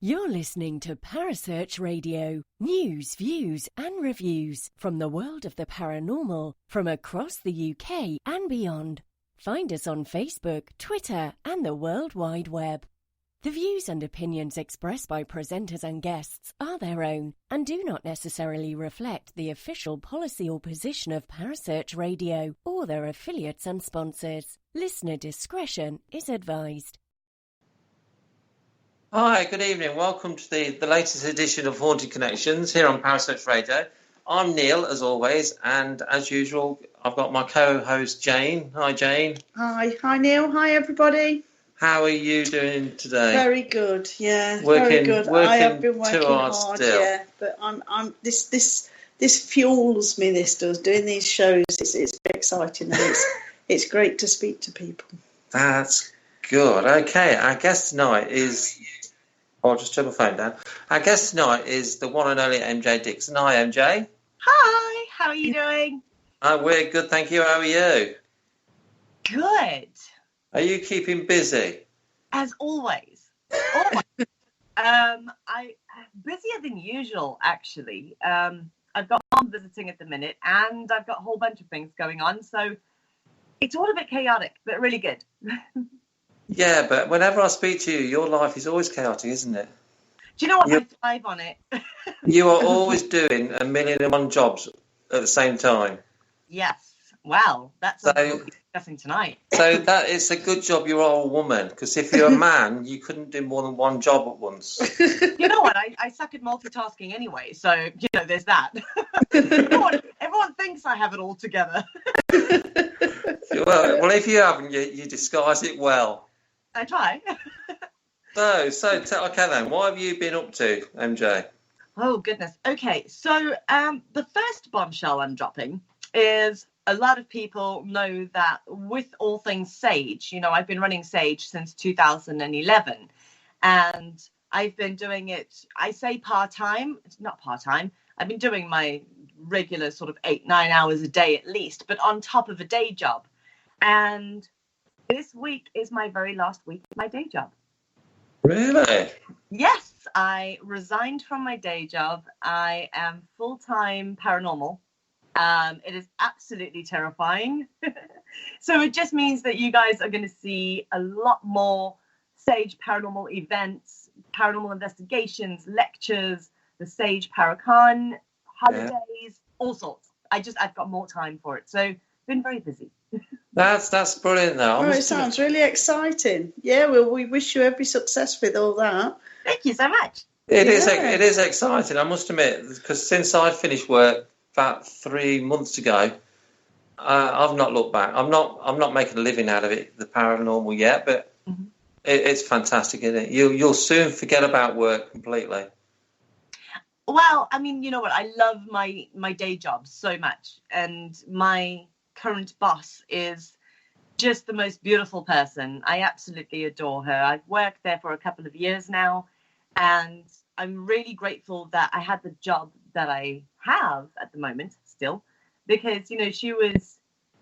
You're listening to Parasearch Radio. News, views and reviews from the world of the paranormal from across the UK and beyond. Find us on Facebook, Twitter and the World Wide Web. The views and opinions expressed by presenters and guests are their own and do not necessarily reflect the official policy or position of Parasearch Radio or their affiliates and sponsors. Listener discretion is advised. Hi, good evening. Welcome to the latest edition of Haunted Connections here on Parasearch Radio. I'm Neil, as always, and as usual, I've got my co-host Jane. Hi, Jane. Hi, Neil. Hi, everybody. How are you doing today? Very good. Yeah, very good. I have been working hard. Still. Yeah, but I'm this fuels me. This does doing these shows. It's very exciting and it's great to speak to people. That's good. Okay, our guest tonight is. I'll just turn my phone down. Our guest tonight is the one and only MJ Dickson. Hi, MJ. Hi, how are you doing? We're good, thank you. How are you? Good. Are you keeping busy? As always. I'm busier than usual, actually. I've got mom visiting at the minute, and I've got a whole bunch of things going on, so it's all a bit chaotic, but really good. Yeah, but whenever I speak to you, your life is always chaotic, isn't it? Do you know what? I thrive on it. You are always doing 1,000,001 jobs at the same time. Yes. Wow. That's what we'll be discussing tonight. So that it's a good job you are a woman, because if you're a man, you couldn't do more than one job at once. You know what? I suck at multitasking anyway, so, there's that. Everyone thinks I have it all together. Well, if you haven't, you disguise it well. I try. Okay then, what have you been up to, MJ? Oh, goodness. Okay, so the first bombshell I'm dropping is a lot of people know that with all things Sage, I've been running Sage since 2011, and I've been doing it, I say part-time, it's not part-time, I've been doing my regular sort of 8-9 hours a day at least, but on top of a day job. And this week is my very last week of my day job. Really? Yes, I resigned from my day job. I am full-time paranormal. It is absolutely terrifying. So it just means that you guys are going to see a lot more Sage paranormal events, paranormal investigations, lectures, the Sage Paracon, holidays, all sorts. I've got more time for it. So been very busy. That's brilliant though. It sounds really exciting. Yeah, well, we wish you every success with all that. Thank you so much. It is exciting, I must admit, because since I finished work about 3 months ago, I've not looked back. I'm not making a living out of it, the paranormal yet, but it's fantastic, isn't it? You'll soon forget about work completely. Well, I mean, you know what? I love my day job so much, and my current boss is just the most beautiful person. I absolutely adore her. I've worked there for a couple of years now, and I'm really grateful that I had the job that I have at the moment still, because, she was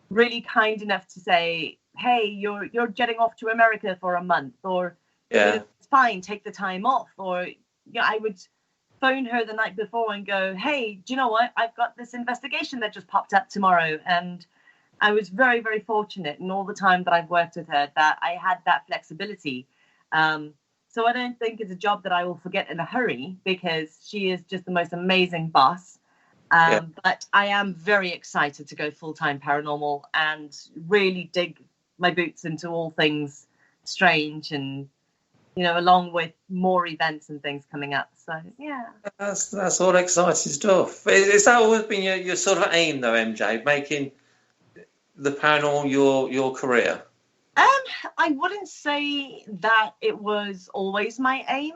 really kind enough to say, hey, you're jetting off to America for a month, or it's fine, take the time off. Or I would phone her the night before and go, hey, do you know what? I've got this investigation that just popped up tomorrow. And I was very, very fortunate in all the time that I've worked with her that I had that flexibility. So I don't think it's a job that I will forget in a hurry, because she is just the most amazing boss. But I am very excited to go full-time paranormal and really dig my boots into all things strange, and along with more events and things coming up. So yeah, that's all exciting stuff. Is that always been your sort of aim though, MJ, making the paranormal your career? I wouldn't say that it was always my aim.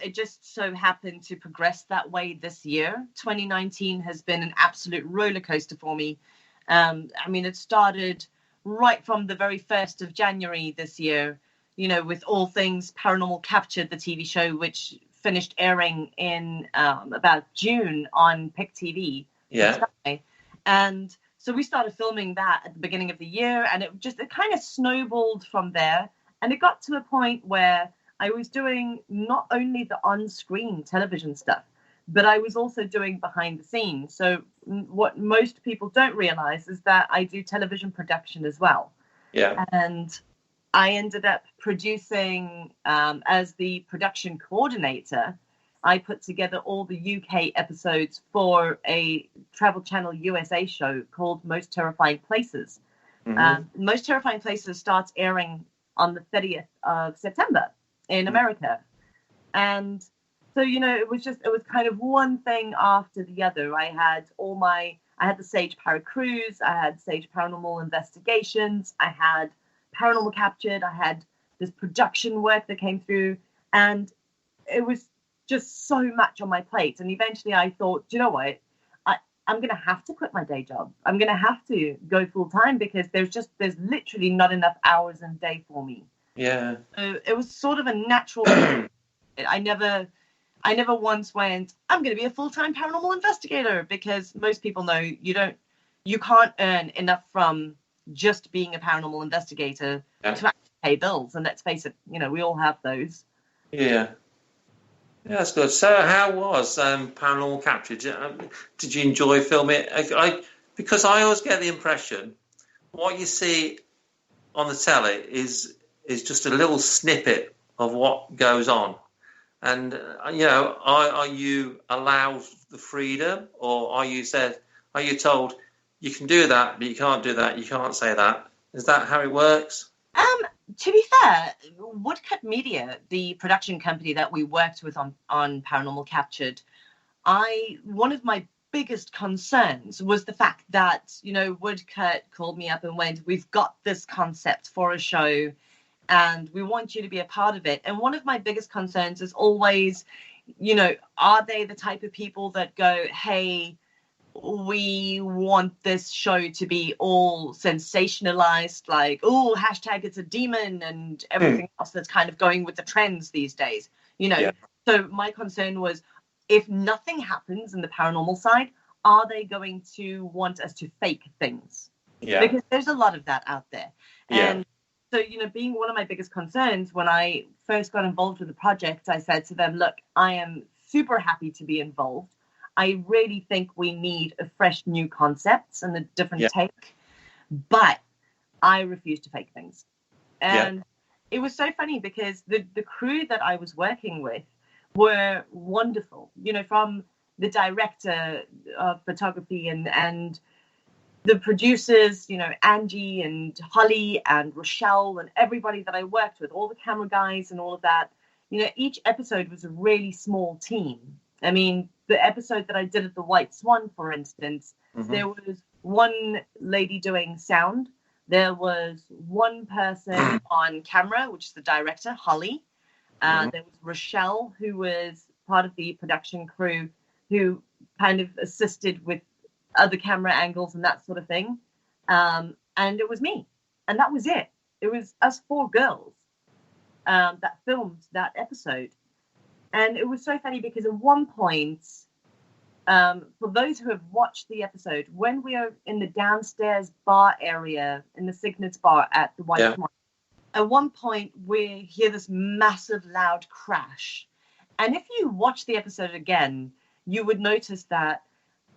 It just so happened to progress that way this year. 2019 has been an absolute roller coaster for me. It started right from the very 1st of January this year, with All Things Paranormal Captured, the TV show, which finished airing in about June on Pick TV. Yeah. And so we started filming that at the beginning of the year, and it kind of snowballed from there. And it got to a point where I was doing not only the on-screen television stuff, but I was also doing behind the scenes. So what most people don't realize is that I do television production as well. Yeah. And I ended up producing, as the production coordinator, I put together all the UK episodes for a Travel Channel USA show called Most Terrifying Places. Mm-hmm. Most Terrifying Places starts airing on the 30th of September in America. And so, it was kind of one thing after the other. I had the Sage Para Cruise, I had Sage Paranormal Investigations, I had Paranormal Captured, I had this production work that came through, and it was just so much on my plate. And eventually I thought, you know what, I'm going to have to quit my day job. I'm going to have to go full time because there's literally not enough hours in a day for me. Yeah. So it was sort of a natural. I never once went, I'm going to be a full-time paranormal investigator, because most people know you can't earn enough from just being a paranormal investigator to actually pay bills. And let's face it, we all have those. Yeah. Yeah, that's good. So how was Paranormal Capture? Did you enjoy filming it? Because I always get the impression what you see on the telly is just a little snippet of what goes on. And, are you allowed the freedom, or are you told you can do that, but you can't do that, you can't say that? Is that how it works? To be fair, Woodcut Media, the production company that we worked with on Paranormal Captured, one of my biggest concerns was the fact that, Woodcut called me up and went, we've got this concept for a show and we want you to be a part of it. And one of my biggest concerns is always, are they the type of people that go, hey, we want this show to be all sensationalized, like, oh, hashtag it's a demon and everything else that's kind of going with the trends these days, Yeah. So my concern was, if nothing happens in the paranormal side, are they going to want us to fake things? Yeah. Because there's a lot of that out there. Yeah. And so, being one of my biggest concerns when I first got involved with the project, I said to them, look, I am super happy to be involved. I really think we need a fresh new concept and a different take, but I refuse to fake things. And it was so funny because the crew that I was working with were wonderful, from the director of photography and the producers, Angie and Holly and Rochelle and everybody that I worked with, all the camera guys and all of that. Each episode was a really small team. I mean, the episode that I did at the White Swan, for instance, there was one lady doing sound. There was one person on camera, which is the director, Holly. There was Rochelle, who was part of the production crew, who kind of assisted with other camera angles and that sort of thing. And it was me. And that was it. It was us 4 girls that filmed that episode. And it was so funny because at one point, for those who have watched the episode, when we are in the downstairs bar area, in the Signets bar at the White Swan, at one point we hear this massive loud crash. And if you watch the episode again, you would notice that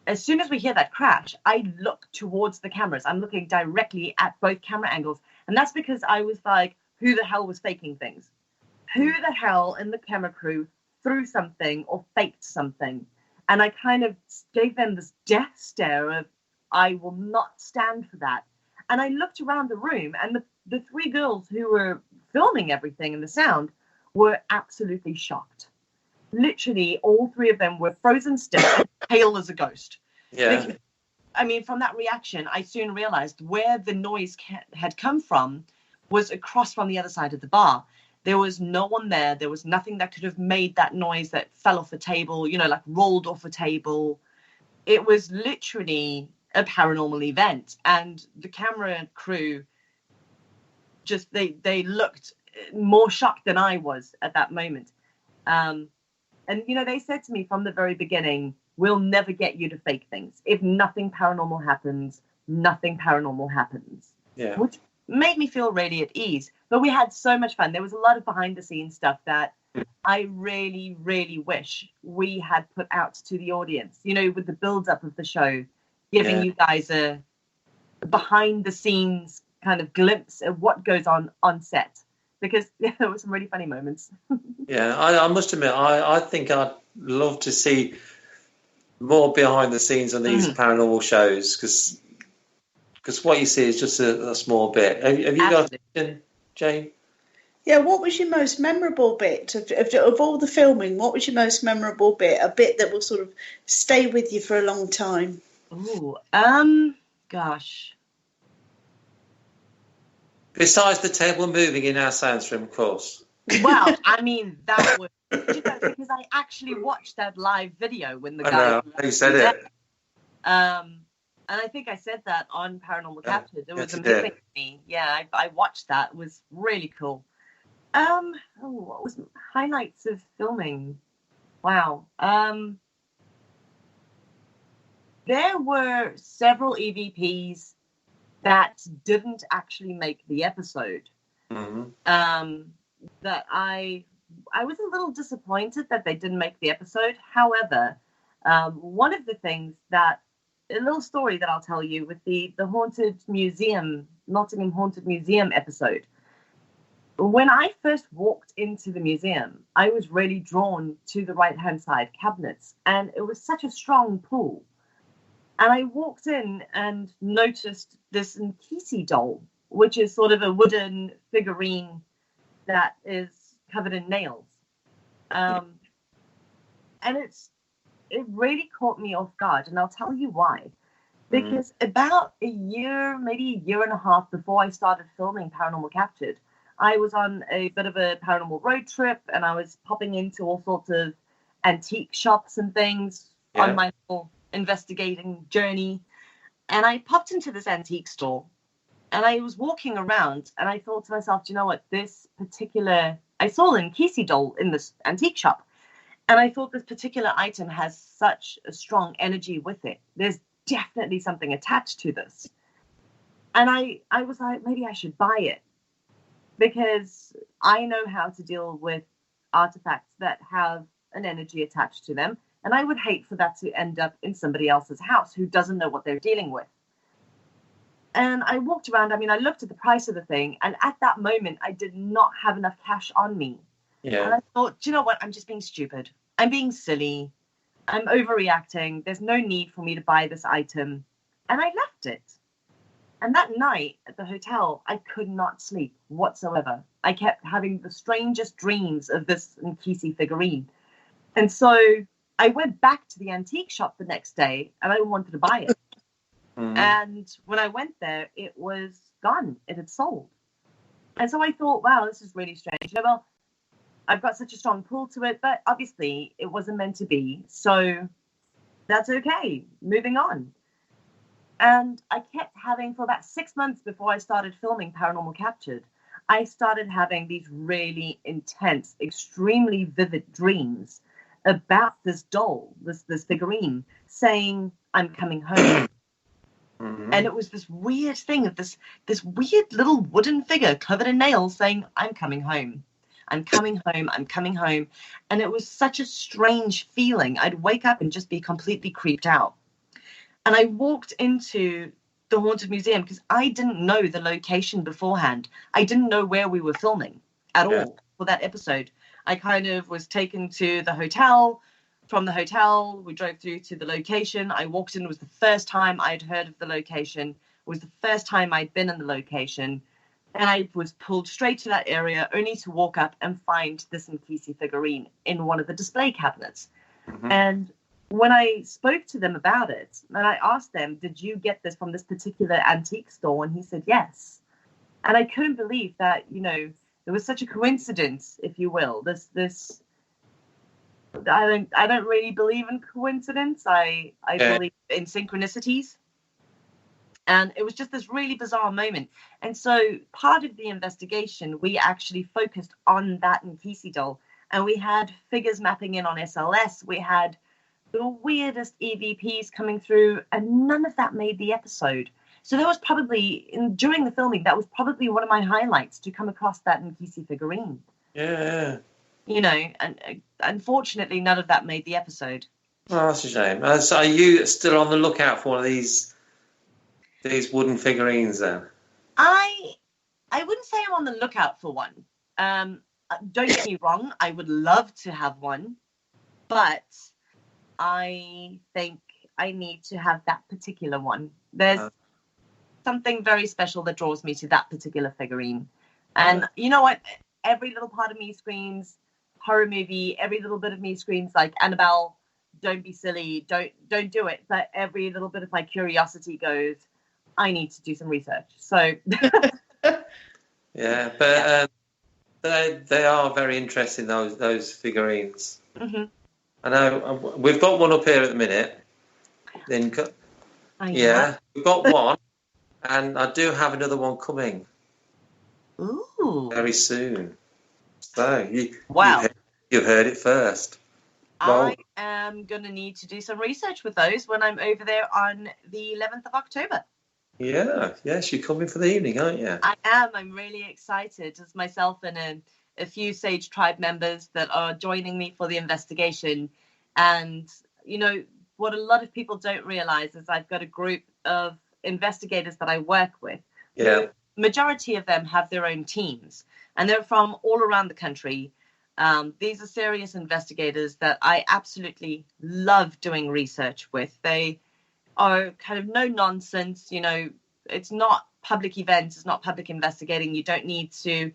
as soon as we hear that crash, I look towards the cameras. I'm looking directly at both camera angles. And that's because I was like, who the hell was faking things? Who the hell in the camera crew threw something or faked something? And I kind of gave them this death stare of, I will not stand for that. And I looked around the room, and the 3 girls who were filming everything and the sound were absolutely shocked. Literally, all 3 of them were frozen still, pale as a ghost. Yeah. Because, I mean, from that reaction, I soon realized where the noise had come from was across from the other side of the bar. There was no one there. There was nothing that could have made that noise that fell off a table, like rolled off a table. It was literally a paranormal event. And the camera crew just, they looked more shocked than I was at that moment. And, they said to me from the very beginning, we'll never get you to fake things. If nothing paranormal happens, nothing paranormal happens. Yeah. made me feel really at ease. But we had so much fun. There was a lot of behind the scenes stuff that I really, really wish we had put out to the audience, you know, with the build up of the show, giving you guys a behind the scenes kind of glimpse of what goes on set, because there were some really funny moments. I must admit, I think I'd love to see more behind the scenes on these paranormal shows, because what you see is just a small bit. Have you got a question, Jane? Yeah, what was your most memorable bit of all the filming? What was your most memorable bit? A bit that will sort of stay with you for a long time. Oh, gosh. Besides the table moving in our sounds room, of course. Well, I mean, that was because I actually watched that live video when the guy. You said it. And I think I said that on Paranormal Captured. It was amazing to me. Yeah, I watched that. It was really cool. What was highlights of filming? Wow. There were several EVPs that didn't actually make the episode. That I was a little disappointed that they didn't make the episode. However, one of the things that a little story that I'll tell you with the Haunted Museum, Nottingham Haunted Museum episode. When I first walked into the museum, I was really drawn to the right-hand side cabinets, and it was such a strong pull. And I walked in and noticed this Nkisi doll, which is sort of a wooden figurine that is covered in nails. And it really caught me off guard, and I'll tell you why. Because about a year, maybe a year and a half before I started filming Paranormal Captured, I was on a bit of a paranormal road trip, and I was popping into all sorts of antique shops and things on my little investigating journey. And I popped into this antique store, and I was walking around, and I thought to myself, do you know what, I saw an Nkisi doll in this antique shop. And I thought this particular item has such a strong energy with it. There's definitely something attached to this. And I was like, maybe I should buy it, because I know how to deal with artifacts that have an energy attached to them. And I would hate for that to end up in somebody else's house who doesn't know what they're dealing with. And I walked around. I mean, I looked at the price of the thing. And at that moment, I did not have enough cash on me. Yeah. And I thought, do you know what? I'm just being stupid. I'm being silly. I'm overreacting. There's no need for me to buy this item. And I left it. And that night at the hotel, I could not sleep whatsoever. I kept having the strangest dreams of this Nkisi figurine. And so I went back to the antique shop the next day, and I wanted to buy it. And when I went there, it was gone. It had sold. And so I thought, wow, this is really strange. You know, well, I've got such a strong pull to it, but obviously it wasn't meant to be. So that's okay. Moving on. And I kept having, for about 6 months before I started filming Paranormal Captured, I started having these really intense, extremely vivid dreams about this doll, this figurine, saying, I'm coming home. And it was this weird thing of this weird little wooden figure covered in nails saying, I'm coming home. I'm coming home. I'm coming home. And it was such a strange feeling. I'd wake up and just be completely creeped out. And I walked into the Haunted Museum because I didn't know the location beforehand. I didn't know where we were filming at all for that episode. I kind of was taken to the hotel. From the hotel, we drove through to the location. I walked in. It was the first time I'd heard of the location. It was the first time I'd been in the location. And I was pulled straight to that area, only to walk up and find this Nkisi figurine in one of the display cabinets. And when I spoke to them about it, and I asked them, did you get this from this particular antique store? And he said, yes. And I couldn't believe that, you know, there was such a coincidence, if you will. I don't really believe in coincidence. I believe in synchronicities. And it was just this really bizarre moment. And so part of the investigation, we actually focused on that Nkisi doll. And we had figures mapping in on SLS. We had the weirdest EVPs coming through. And none of that made the episode. So that was probably, during the filming, that was probably one of my highlights, to come across that Nkisi figurine. Yeah. You know, and unfortunately, none of that made the episode. Oh, that's a shame. So are you still on the lookout for one of these wooden figurines then? I wouldn't say I'm on the lookout for one. Don't get me wrong, I would love to have one, but I think I need to have that particular one. There's something very special that draws me to that particular figurine. And you know what? Every little part of me screams horror movie. Every little bit of me screams like Annabelle, don't be silly, don't do it. But every little bit of my curiosity goes, I need to do some research. So yeah, but they are very interesting, those figurines. Mm-hmm. I know we've got one up here at the minute. Then we've got one, and I do have another one coming. Ooh, very soon. So wow, you've heard it first. I am going to need to do some research with those when I'm over there on the 11th of October. Yes, you're coming for the evening, aren't you? I am. I'm really excited. It's myself and a few Sage Tribe members that are joining me for the investigation. And, you know, what a lot of people don't realize is I've got a group of investigators that I work with. Yeah. The majority of them have their own teams, and they're from all around the country. These are serious investigators that I absolutely love doing research with. They are kind of no nonsense, you know, it's not public events, it's not public investigating. You don't need to,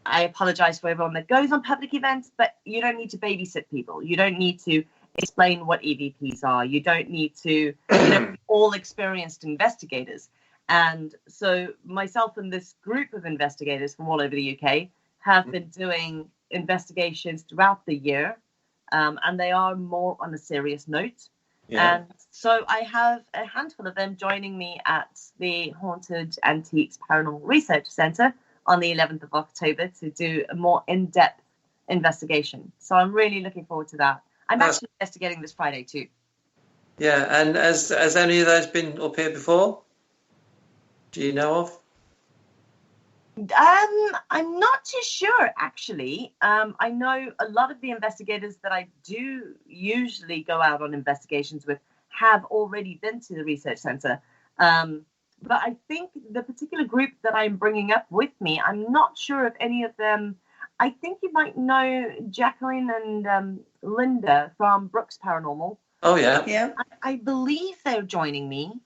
I apologize for everyone that goes on public events, but you don't need to babysit people. You don't need to explain what EVPs are. You don't need to, all experienced investigators. And so myself and this group of investigators from all over the UK have been doing investigations throughout the year, and they are more on a serious note. Yeah. And so I have a handful of them joining me at the Haunted Antiques Paranormal Research Centre on the 11th of October to do a more in-depth investigation. So I'm really looking forward to that. I'm actually investigating this Friday too. Yeah, and has any of those been up here before? Do you know of? I'm not too sure, actually. I know a lot of the investigators that I do usually go out on investigations with have already been to the research centre. But I think the particular group that I'm bringing up with me, I'm not sure if any of them, I think you might know Jacqueline and Linda from Brooks Paranormal. Oh, yeah. Yeah. I believe they're joining me.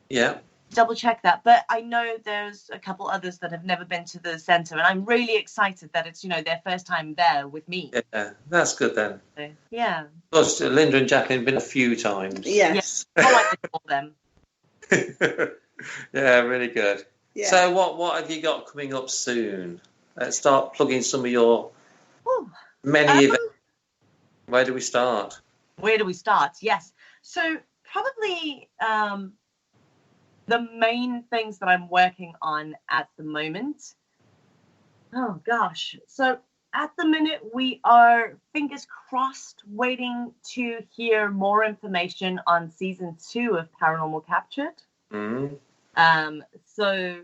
Yeah. Double check that, but I know there's a couple others that have never been to the centre, and I'm really excited that it's, their first time there with me. Yeah, that's good then. So, yeah. Of course, Linda and Jacqueline have been a few times. Yes. Yeah. I like to call them. Yeah, really good. Yeah. So what have you got coming up soon? Let's start plugging some of your many events. Where do we start? Yes. So probably the main things that I'm working on at the moment. Oh, gosh. So at the minute, we are, fingers crossed, waiting to hear more information on season 2 of Paranormal Captured. Mm-hmm. So,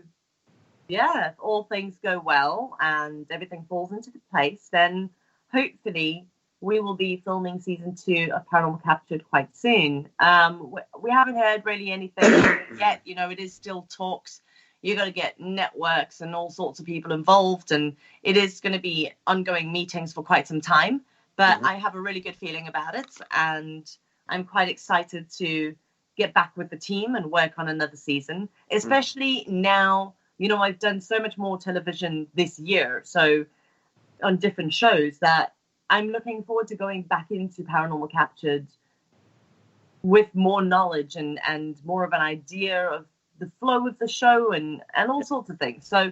yeah, if all things go well and everything falls into place, then hopefully we will be filming season 2 of Paranormal Captured quite soon. We haven't heard really anything yet. It is still talks. You got to get networks and all sorts of people involved, and it is going to be ongoing meetings for quite some time. But I have a really good feeling about it, and I'm quite excited to get back with the team and work on another season, especially now. I've done so much more television this year, so on different shows, that I'm looking forward to going back into Paranormal Captured with more knowledge and more of an idea of the flow of the show and all sorts of things. So,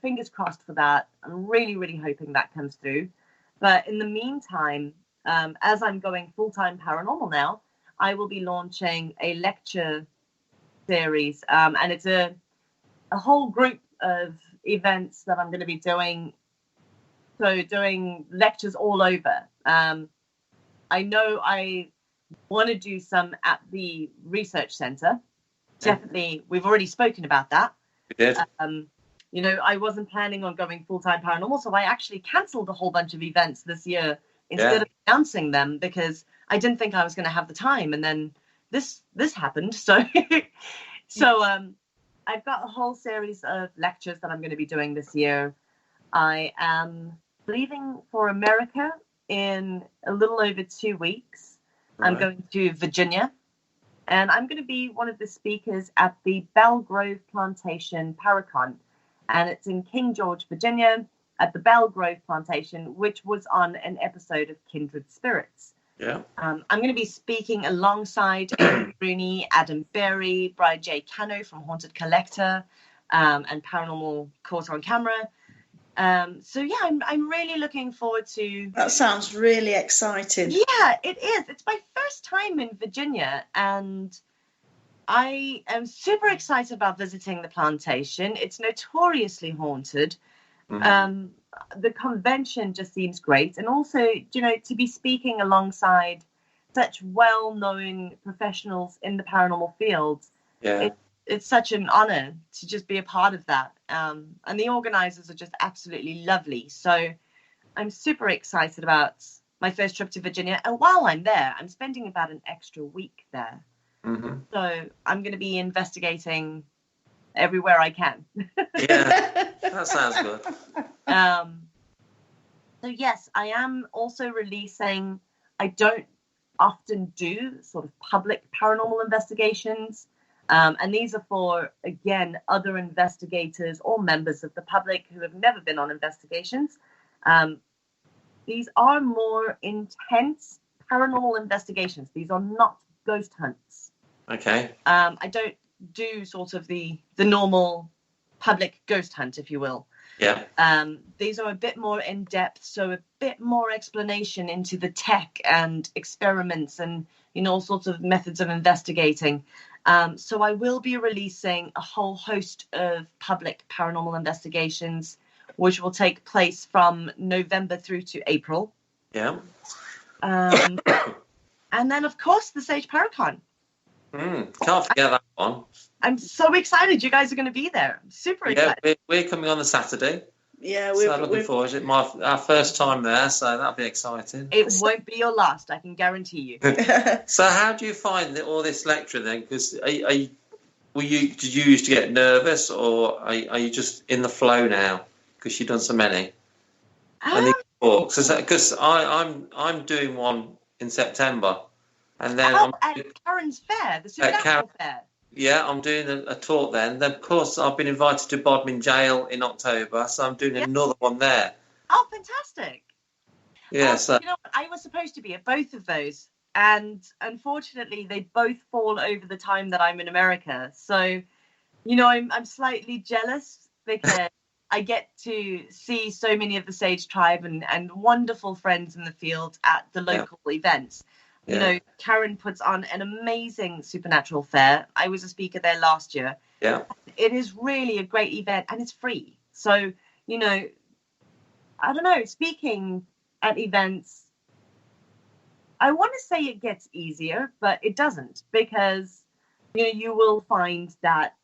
fingers crossed for that. I'm really, really hoping that comes through. But in the meantime, as I'm going full-time paranormal now, I will be launching a lecture series. And it's a whole group of events that I'm going to be doing. So doing lectures all over. I know I want to do some at the research centre. definitely, we've already spoken about that. We did. You know, I wasn't planning on going full-time paranormal, so I actually cancelled a whole bunch of events this year instead of announcing them because I didn't think I was going to have the time. And then this happened. So, I've got a whole series of lectures that I'm going to be doing this year. I am leaving for America in a little over 2 weeks. Right. I'm going to Virginia, and I'm going to be one of the speakers at the Belle Grove Plantation Paracon. And it's in King George, Virginia, at the Belle Grove Plantation, which was on an episode of Kindred Spirits. Yeah. I'm going to be speaking alongside Aaron Rooney, Adam Berry, Bride J. Cano from Haunted Collector, and Paranormal Caught on Camera. So yeah, I'm really looking forward to. That sounds really exciting. Yeah, it is. It's my first time in Virginia, and I am super excited about visiting the plantation. It's notoriously haunted. Mm-hmm. The convention just seems great. And also, you know, to be speaking alongside such well-known professionals in the paranormal field, it's such an honor to just be a part of that. And the organizers are just absolutely lovely. So I'm super excited about my first trip to Virginia. And while I'm there, I'm spending about an extra week there. Mm-hmm. So I'm going to be investigating everywhere I can. Yeah, that sounds good. So yes, I am also releasing. I don't often do sort of public paranormal investigations, and these are for, again, other investigators or members of the public who have never been on investigations. These are more intense paranormal investigations. These are not ghost hunts. Okay. I don't do sort of the normal public ghost hunt, if you will. Yeah. These are a bit more in depth, so a bit more explanation into the tech and experiments and, you know, all sorts of methods of investigating. So I will be releasing a whole host of public paranormal investigations, which will take place from November through to April. Yeah. And then, of course, the Sage Paracon. Can't forget that one. I'm so excited. You guys are going to be there. I'm super excited. Yeah, we're coming on the Saturday. Yeah, we're looking forward to it. Our first time there, so that'll be exciting. It won't be your last, I can guarantee you. So how do you find all this lecturing then? Because did you used to get nervous, or are you just in the flow now because you've done so many? Because I'm doing one in September. And then at Karen's Fair, the Supernatural Fair. Yeah, I'm doing a talk then. Then, of course, I've been invited to Bodmin Jail in October, so I'm doing another one there. Oh, fantastic. Yeah, so... You know what? I was supposed to be at both of those, and unfortunately, they both fall over the time that I'm in America. So, you know, I'm slightly jealous because I get to see so many of the Sage tribe and wonderful friends in the field at the local events. You know, Karen puts on an amazing Supernatural Fair. I was a speaker there last year. Yeah. It is really a great event, and it's free. So, you know, I don't know, speaking at events, I want to say it gets easier, but it doesn't, because, you know, you will find that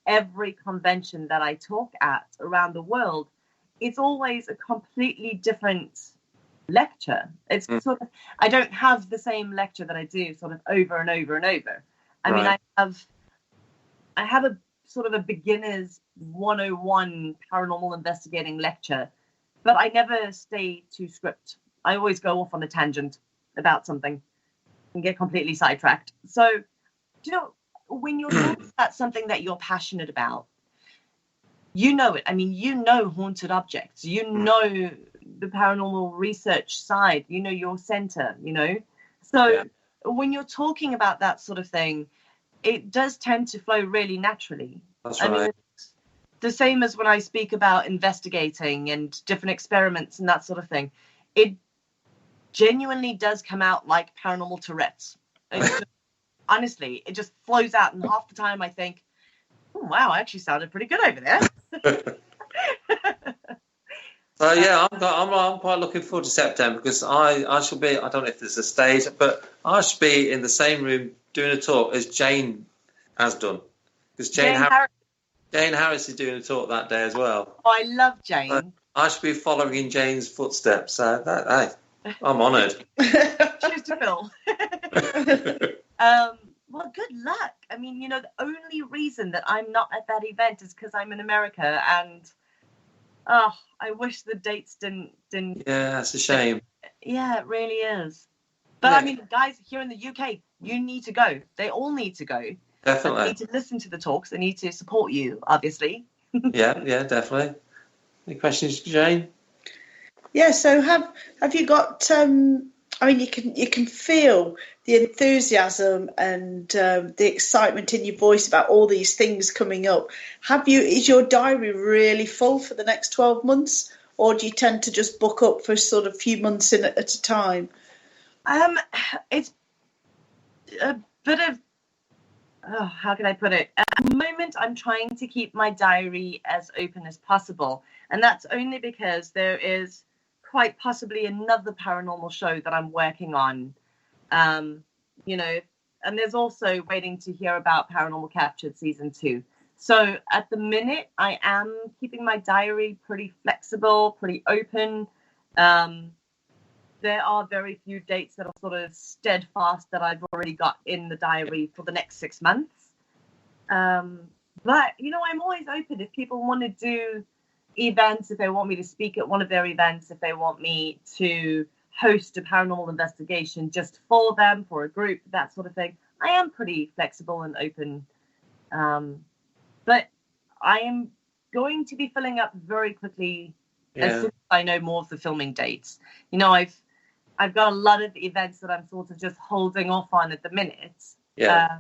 every convention that I talk at around the world, it's always a completely different lecture. It's sort of, I don't have the same lecture that I do sort of over and over and over. I mean, I have a sort of a beginner's 101 paranormal investigating lecture, but I never stay to script. I always go off on a tangent about something and get completely sidetracked. So, you know, when you're talking about something that you're passionate about, you know it. I mean, you know haunted objects, you know the paranormal research side, you know your center, you know. So when you're talking about that sort of thing, it does tend to flow really naturally. That's right. I mean, it's the same as when I speak about investigating and different experiments and that sort of thing. It genuinely does come out like paranormal Tourette's. Honestly, it just flows out, and half the time I think, oh, wow, I actually sounded pretty good over there. So yeah, I'm quite looking forward to September, because I shall be, I don't know if there's a stage, but I should be in the same room doing a talk as Jane has done. Because Jane Harris is doing a talk that day as well. Oh, I love Jane. I should be following in Jane's footsteps. So I'm honoured. Cheers to Phil. Well, good luck. I mean, the only reason that I'm not at that event is because I'm in America, and I wish the dates didn't. Yeah, that's a shame. Yeah, it really is. But I mean, guys here in the UK, you need to go. They all need to go. Definitely. They need to listen to the talks. They need to support you, obviously. yeah, definitely. Any questions, Jane? Yeah. So have you got? I mean, you can feel the enthusiasm and the excitement in your voice about all these things coming up. Is your diary really full for the next 12 months, or do you tend to just book up for sort of a few months at a time? It's a bit of, how can I put it? At the moment, I'm trying to keep my diary as open as possible, and that's only because there is quite possibly another paranormal show that I'm working on, and there's also waiting to hear about Paranormal Captured Season 2. So at the minute, I am keeping my diary pretty flexible, pretty open. There are very few dates that are sort of steadfast that I've already got in the diary for the next 6 months. But, I'm always open if people want to do events, if they want me to speak at one of their events, if they want me to host a paranormal investigation just for them, for a group, that sort of thing. I am pretty flexible and open. But I am going to be filling up very quickly as soon as I know more of the filming dates. I've got a lot of events that I'm sort of just holding off on at the minute. Yeah.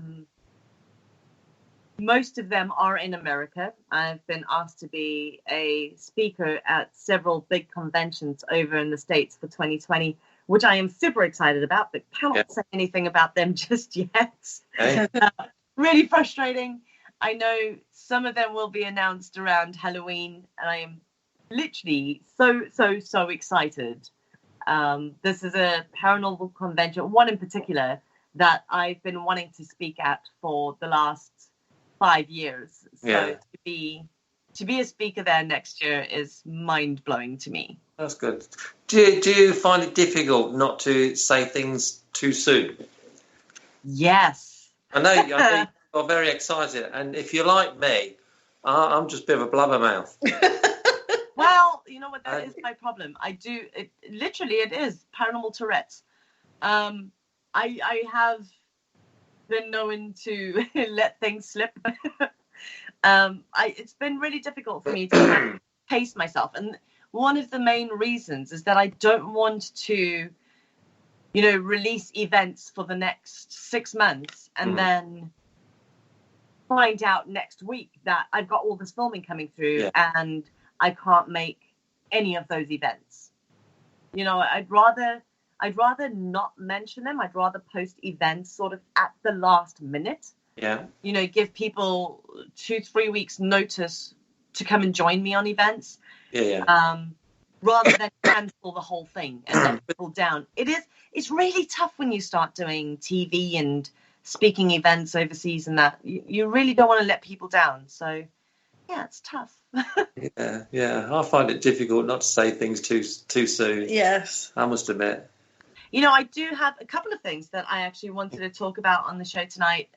Most of them are in America. I've been asked to be a speaker at several big conventions over in the States for 2020, which I am super excited about, but cannot say anything about them just yet. Hey. Really frustrating. I know some of them will be announced around Halloween, and I am literally so excited. This is a paranormal convention, one in particular, that I've been wanting to speak at for the last 5 years. So to be a speaker there next year is mind-blowing to me. That's good. Do you find it difficult not to say things too soon? Yes. I know you're very excited, and if you're like me, I'm just a bit of a blabbermouth. Well, you know what, that is my problem. It is paranormal Tourette's. I have been known to let things slip. It's been really difficult for me to pace myself, and one of the main reasons is that I don't want to, release events for the next 6 months and then find out next week that I've got all this filming coming through and I can't make any of those events. I'd rather not mention them. I'd rather post events sort of at the last minute. Yeah. Give people 2-3 weeks notice to come and join me on events. Yeah. Rather than cancel the whole thing and let people down. It's really tough when you start doing TV and speaking events overseas and that. You really don't want to let people down. So, yeah, it's tough. Yeah. I find it difficult not to say things too soon. Yes. I must admit. I do have a couple of things that I actually wanted to talk about on the show tonight,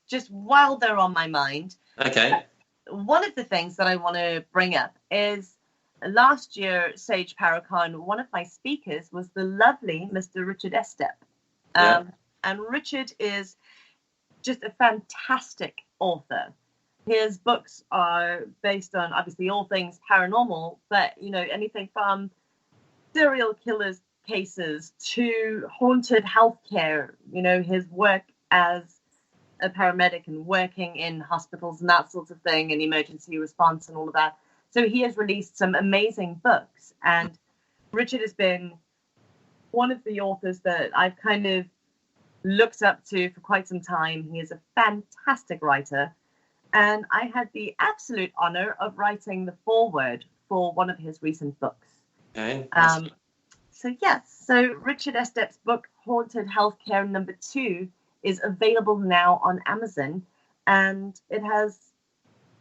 just while they're on my mind. Okay. One of the things that I want to bring up is last year, Sage Paracon, one of my speakers was the lovely Mr. Richard Estep. And Richard is just a fantastic author. His books are based on, obviously, all things paranormal, but, anything from serial killers cases to haunted healthcare, his work as a paramedic and working in hospitals and that sort of thing, and emergency response and all of that. So he has released some amazing books, and Richard has been one of the authors that I've kind of looked up to for quite some time. He is a fantastic writer, and I had the absolute honor of writing the foreword for one of his recent books. Okay. So Richard Estep's book, Haunted Healthcare #2, is available now on Amazon. and it has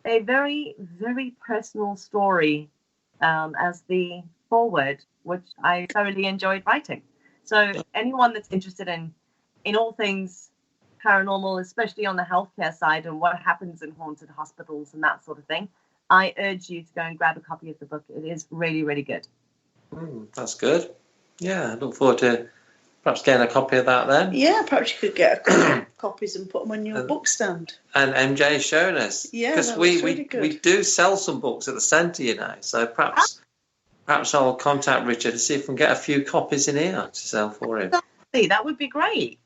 a very, very personal story as the foreword, which I thoroughly enjoyed writing. So anyone that's interested in all things paranormal, especially on the healthcare side and what happens in haunted hospitals and that sort of thing, I urge you to go and grab a copy of the book. It is really, really good. That's good. Yeah, I look forward to perhaps getting a copy of that then. Yeah, perhaps you could get a couple of copies and put them on your book stand. And MJ showing us. Yeah, because really we do sell some books at the centre, you know. So perhaps I'll contact Richard to see if we can get a few copies in here to sell for him. That would be great.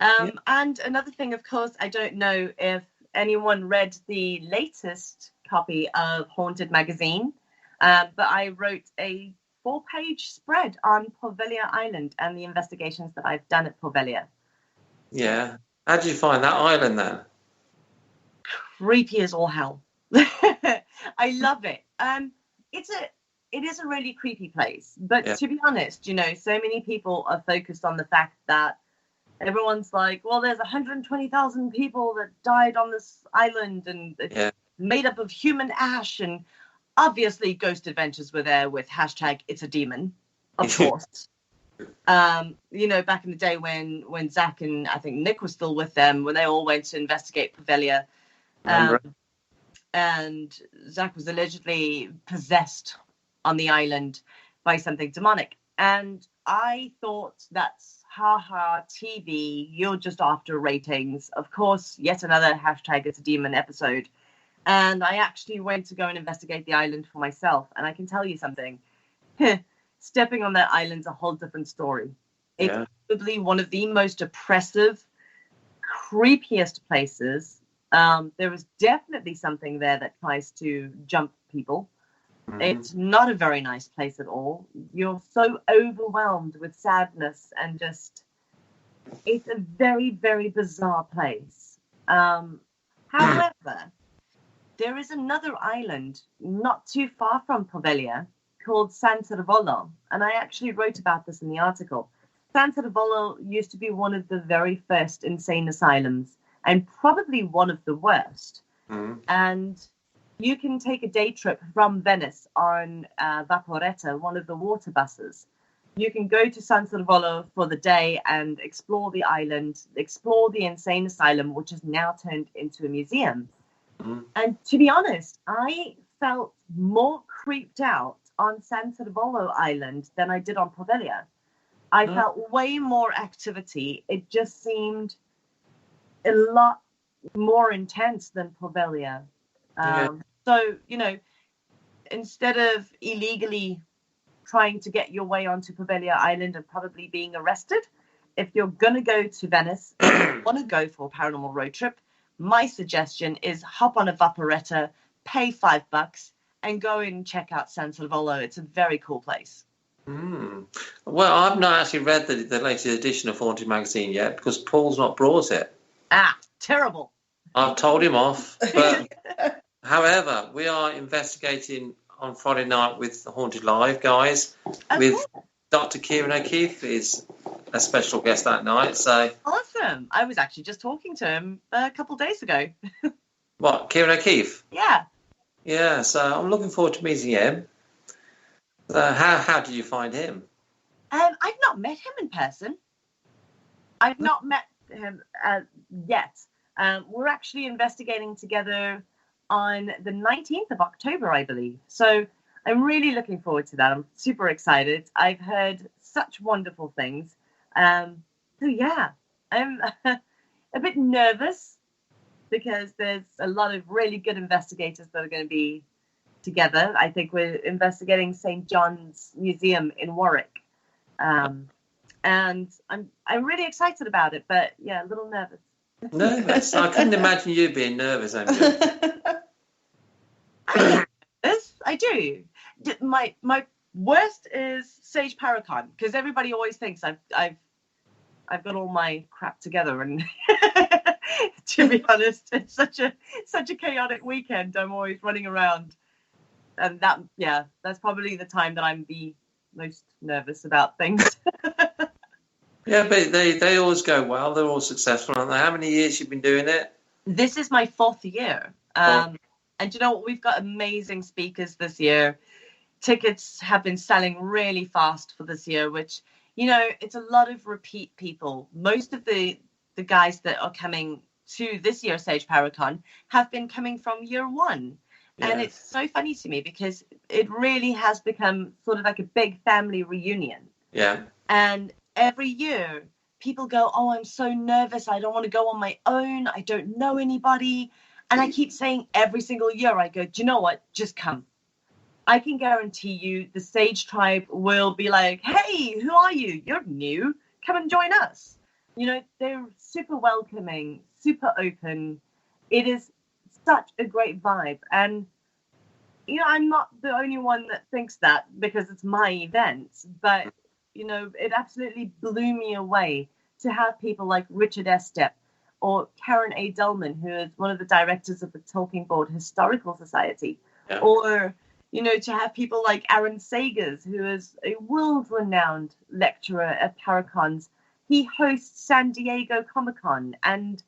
And another thing, of course, I don't know if anyone read the latest copy of Haunted Magazine, but I wrote a 4-page spread on Poveglia Island and the investigations that I've done at Poveglia. Yeah. How did you find that island then? Creepy as all hell. I love it. It is a really creepy place, but to be honest, you know, so many people are focused on the fact that everyone's like, well, there's 120,000 people that died on this island and it's made up of human ash, and obviously Ghost Adventures were there with hashtag it's a demon, of course. You know, back in the day when Zach and I think Nick was still with them, when they all went to investigate Poveglia, and Zach was allegedly possessed on the island by something demonic. And I thought that's TV, you're just after ratings. Of course, yet another hashtag it's a demon episode. And I actually went to go and investigate the island for myself. And I can tell you something. Stepping on that island's a whole different story. It's probably one of the most oppressive, creepiest places. There is definitely something there that tries to jump people. Mm-hmm. It's not a very nice place at all. You're so overwhelmed with sadness and just, it's a very, very bizarre place. However, there is another island not too far from Poveglia called San Servolo, and I actually wrote about this in the article. San Servolo used to be one of the very first insane asylums and probably one of the worst. Mm-hmm. And you can take a day trip from Venice on Vaporetta, one of the water buses. You can go to San Servolo for the day and explore the island, explore the insane asylum, which is now turned into a museum. Mm-hmm. And to be honest, I felt more creeped out on San Servolo Island than I did on Poveglia. I felt way more activity. It just seemed a lot more intense than Poveglia. So, you know, instead of illegally trying to get your way onto Poveglia Island and probably being arrested, if you're going to go to Venice and want to go for a paranormal road trip, my suggestion is hop on a Vaporetta, pay $5 and go and check out San Servolo. It's a very cool place. Well, I've not actually read the latest edition of Haunted Magazine yet because Paul's not brought it. Terrible. I've told him off, but... However, we are investigating on Friday night with the Haunted Live guys. With Dr. Kieran O'Keefe is a special guest that night. So awesome! I was actually just talking to him a couple of days ago. What, Kieran O'Keefe? Yeah. Yeah. So I'm looking forward to meeting him. How did you find him? I've not met him in person. I've not met him yet. We're actually investigating together on the 19th of October, I believe. So I'm really looking forward to that. I'm super excited. I've heard such wonderful things. So yeah, I'm a bit nervous because there's a lot of really good investigators that are going to be together. I think we're investigating St. John's Museum in Warwick. And I'm really excited about it, but yeah, a little nervous. Nervous? I couldn't imagine you being nervous, MJ. I do. My worst is Sage Paracon because everybody always thinks I've got all my crap together, and to be honest, it's such a chaotic weekend. I'm always running around, and that's probably the time that I'm the most nervous about things. Yeah, but they always go well. They're all successful, aren't they? How many years you've been doing it? This is my 4th year. And you know what? We've got amazing speakers this year. Tickets have been selling really fast for this year, which, you know, it's a lot of repeat people. Most of the guys that are coming to this year's Sage Paracon have been coming from year one. Yeah. And it's so funny to me because it really has become sort of like a big family reunion. Yeah. And every year people go, oh, I'm so nervous. I don't want to go on my own. I don't know anybody. And I keep saying every single year, I go, do you know what? Just come. I can guarantee you the Sage Tribe will be like, hey, who are you? You're new. Come and join us. You know, they're super welcoming, super open. It is such a great vibe. And, you know, I'm not the only one that thinks that because it's my event. But, you know, it absolutely blew me away to have people like Richard Estep or Karen A. Dullman, who is one of the directors of the Talking Board Historical Society, yeah. Or, you know, to have people like Aaron Sagers, who is a world-renowned lecturer at Paracons. He hosts San Diego Comic-Con and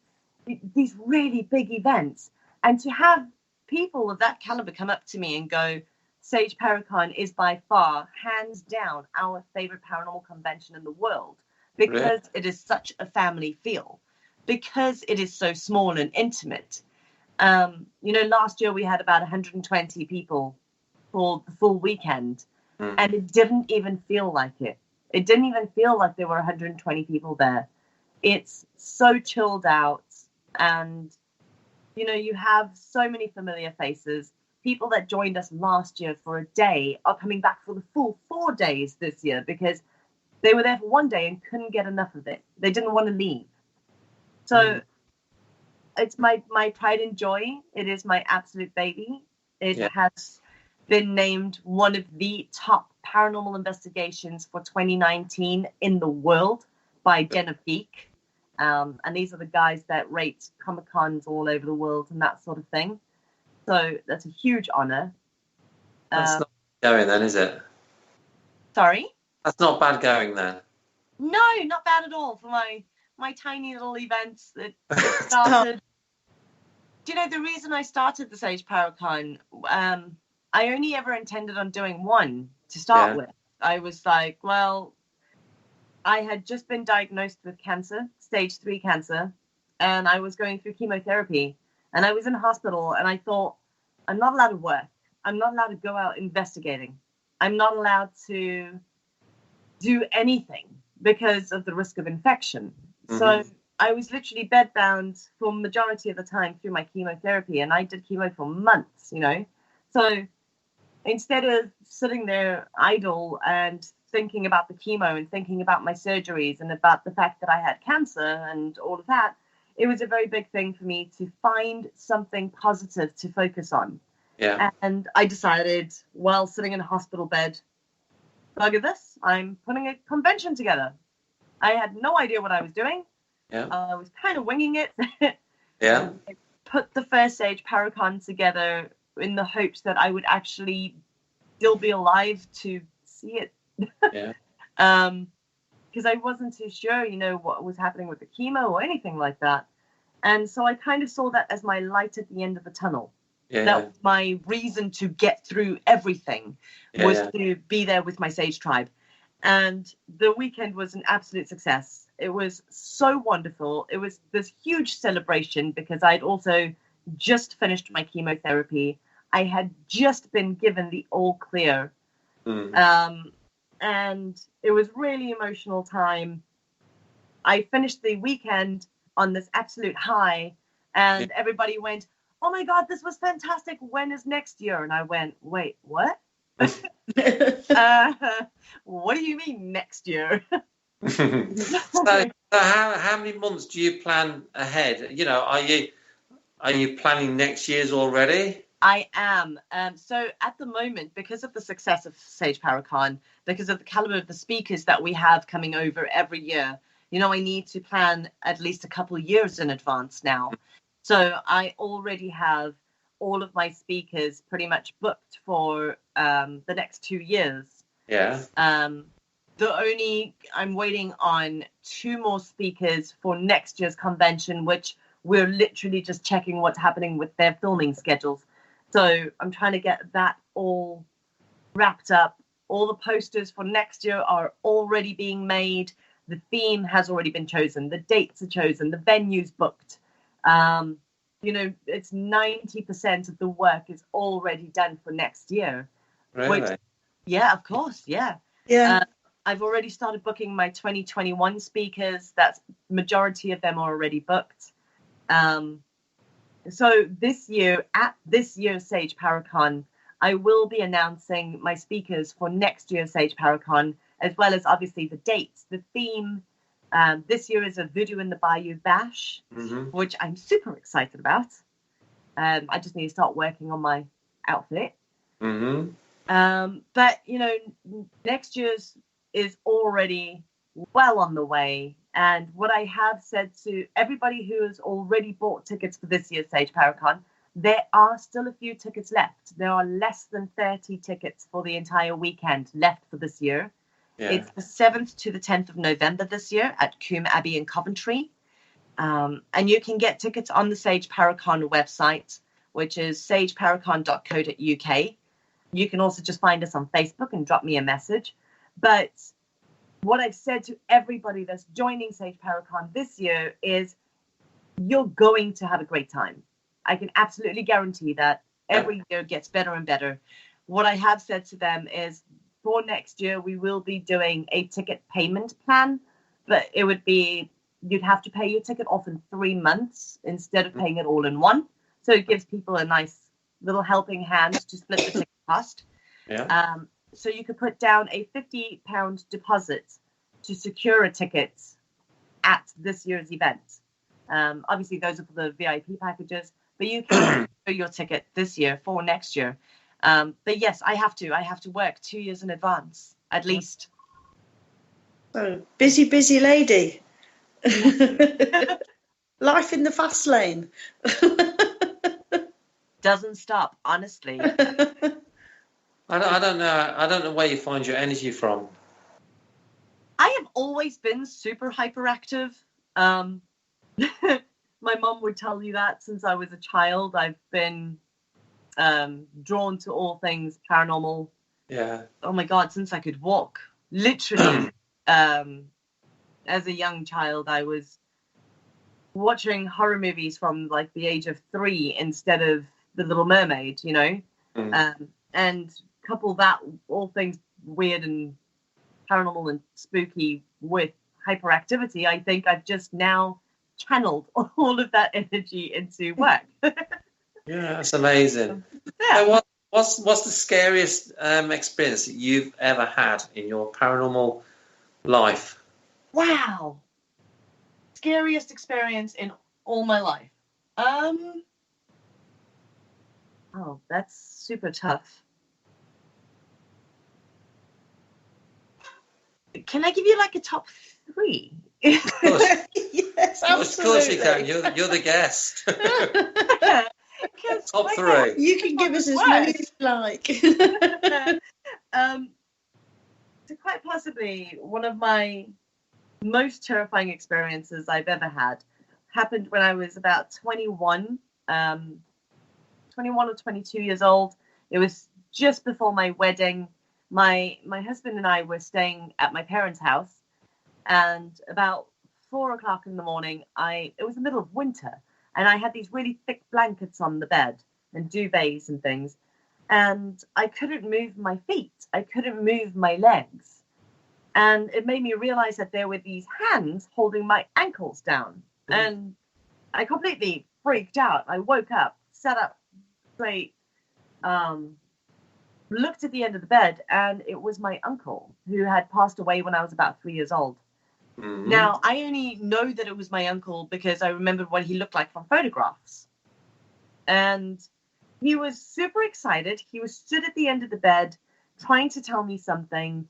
these really big events. And to have people of that caliber come up to me and go, Sage Paracon is by far, hands down, our favorite paranormal convention in the world because It is such a family feel, because it is so small and intimate. You know, last year we had about 120 people for the full weekend, and it didn't even feel like it. It didn't even feel like there were 120 people there. It's so chilled out, and, you know, you have so many familiar faces. People that joined us last year for a day are coming back for the full 4 days this year because they were there for 1 day and couldn't get enough of it. They didn't want to leave. So it's my pride and joy. It is my absolute baby. It has been named one of the top paranormal investigations for 2019 in the world by Den of Geek. And these are the guys that rate Comic-Cons all over the world and that sort of thing. So that's a huge honor. That's not going then, is it? Sorry? That's not bad going then. No, not bad at all for my tiny little events that started. Do you know, the reason I started the Sage Paracon, I only ever intended on doing one to start with. I was like, well, I had just been diagnosed with cancer, stage 3 cancer, and I was going through chemotherapy, and I was in hospital, and I thought, I'm not allowed to work. I'm not allowed to go out investigating. I'm not allowed to do anything because of the risk of infection. Mm-hmm. So I was literally bedbound for majority of the time through my chemotherapy, and I did chemo for months, you know. So instead of sitting there idle and thinking about the chemo and thinking about my surgeries and about the fact that I had cancer and all of that, it was a very big thing for me to find something positive to focus on. Yeah. And I decided, while sitting in a hospital bed, bugger this, I'm putting a convention together. I had no idea what I was doing. Yeah. I was kind of winging it. Yeah. I put the first Sage Paracon together in the hopes that I would actually still be alive to see it. Yeah. Because I wasn't too sure, you know, what was happening with the chemo or anything like that. And so I kind of saw that as my light at the end of the tunnel. Yeah. That was my reason to get through everything, to be there with my Sage Tribe. And the weekend was an absolute success. It was so wonderful. It was this huge celebration because I'd also just finished my chemotherapy. I had just been given the all clear. And it was really emotional time. I finished the weekend on this absolute high, and everybody went, oh my God, this was fantastic. When is next year? And I went, wait, what? What do you mean next year? So how many months do you plan ahead? You know, are you planning next year's already? I am. So at the moment, because of the success of Sage Paracon, because of the caliber of the speakers that we have coming over every year, you know, I need to plan at least a couple of years in advance now. So I already have all of my speakers pretty much booked for the next 2 years. Yeah. I'm waiting on 2 more speakers for next year's convention, which we're literally just checking what's happening with their filming schedules. So I'm trying to get that all wrapped up. All the posters for next year are already being made. The theme has already been chosen. The dates are chosen. The venue's booked. It's 90% of the work is already done for next year. Really? Yeah, of course. Yeah. Yeah. I've already started booking my 2021 speakers. That's majority of them are already booked. So this year, at this year's Sage Paracon, I will be announcing my speakers for next year's Sage Paracon, as well as obviously the dates, the theme. This year is a Voodoo in the Bayou Bash, which I'm super excited about. I just need to start working on my outfit. But, next year's is already well on the way. And what I have said to everybody who has already bought tickets for this year's Sage Paracon, there are still a few tickets left. There are less than 30 tickets for the entire weekend left for this year. Yeah. It's the 7th to the 10th of November this year at Coombe Abbey in Coventry. And you can get tickets on the Sage Paracon website, which is sageparacon.co.uk. You can also just find us on Facebook and drop me a message. But what I've said to everybody that's joining Sage Paracon this year is you're going to have a great time. I can absolutely guarantee that every year gets better and better. What I have said to them is for next year, we will be doing a ticket payment plan, but it would be, you'd have to pay your ticket off in 3 months instead of paying it all in one. So it gives people a nice little helping hand to split the ticket cost. Yeah. So you could put down a £50 deposit to secure a ticket at this year's event. Obviously, those are for the VIP packages, but you can secure your ticket this year for next year. But yes, I have to work 2 years in advance, at least. So busy lady. Life in the fast lane. Doesn't stop, honestly. I don't know where you find your energy from. I have always been super hyperactive. My mom would tell you that since I was a child. I've been drawn to all things paranormal. Yeah. Oh my God, since I could walk. Literally, as a young child, I was watching horror movies from like the age of 3 instead of The Little Mermaid, you know? And couple that, all things weird and paranormal and spooky with hyperactivity, I think I've just now channeled all of that energy into work. Yeah, that's amazing. Yeah. So what's the scariest experience that you've ever had in your paranormal life? Wow. Scariest experience in all my life. Oh, that's super tough. Can I give you like a top 3? Of course. Yes, absolutely. Of course you can. You're the guest. Top 3. You can give us as many as you like. So quite possibly one of my most terrifying experiences I've ever had happened when I was about 21 or 22 years old. It was just before my wedding. My husband and I were staying at my parents' house, and about 4 o'clock in the morning, it was the middle of winter, and I had these really thick blankets on the bed and duvets and things, and I couldn't move my feet. I couldn't move my legs. And it made me realize that there were these hands holding my ankles down. And I completely freaked out. I woke up, sat up straight, looked at the end of the bed, and it was my uncle who had passed away when I was about 3 years old. Now, I only know that it was my uncle because I remembered what he looked like from photographs. And he was super excited. He was stood at the end of the bed trying to tell me something.